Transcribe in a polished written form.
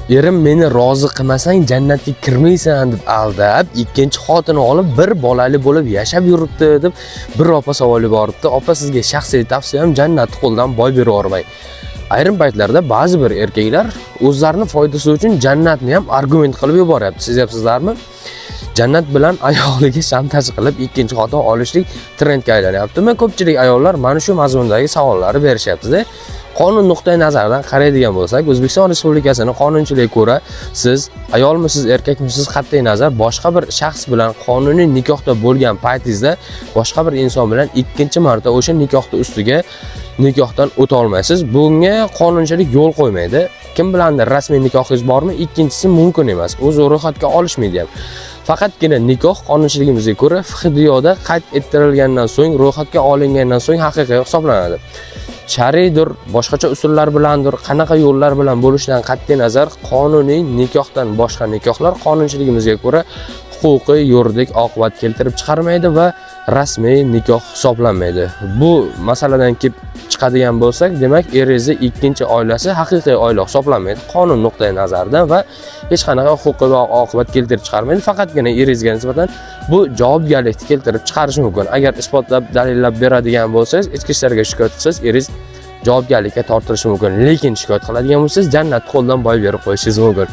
erim meni rozi qilmasang jannatga kirmaysan deb aldab, ikkinchi xotini olib bir bolali bo'lib yashab yuribdi deb bir opa savol yuboribdi. Opa, sizga shaxsiy tavsiyam jannatni qo'ldan boy berib yormang. Ayrim paytlarda ba'zi bir erkaklar o'zlarining foydasi uchun jannatni ham argument qilib yuboryapti. Sezyapsizlarmi? Jannat bilan ayoliga shantaj qilib ikkinchi xotin olishlik trendga aylanyapti. Men ko'pchilik ayollar mana shu mazmundagi savollarni berishyapti-da. Qonun nuqtai nazaridan qaraydigan bo'lsak, O'zbekiston Respublikasining qonunchiligiga ko'ra, siz ayolmisiz, erkakmisiz, qat'iy nazar boshqa bir shaxs bilan qonuniy nikohda bo'lgan paytingizda boshqa bir inson bilan ikkinchi marta o'sha nikohning ustiga nikohdan o'ta olmaysiz. Bunga qonunchilik yo'l qo'ymaydi. Kim bilandir rasmiy nikohingiz bormi? Ikkinchisi mumkin emas. O'zi ro'yxatga olishmaydi ham. Faqatgina nikoh qonunchiligimizga ko'ra fiqh-diyoda qayd ettirilgandan so'ng, ro'yxatga olingandan so'ng haqiqiy hisoblanadi. Shar'iydir, boshqacha usullar bilandir, qanaqa yo'llar bilan bo'lishidan qat'iy nazar, qonuniy nikohdan boshqa nikohlar qonunchiligimizga ko'ra huquqiy, yuridik oqibat keltirib chiqarmaydi va rasmiy nikoh hisoblanmaydi. Bu masaladan kelib chiqadigan bo'lsak, demak, eringizni ikkinchi oilasi haqiqiy oila hisoblanmaydi qonun nuqtai nazaridan va hech qanaqa huquqiy oqibat keltirib chiqarmaydi. Faqatgina eringizga nisbatan bu javobgarlikni keltirib chiqarishi mumkin. Agar isbotlab, dalillab beradigan bo'lsangiz, ichki ishlarga shikoyat qilsangiz, eringiz javobgarlikka tortilishi mumkin. Lekin shikoyat qiladigan bo'lsangiz, jannat qo'ldan boy berib qo'yishingiz mumkin.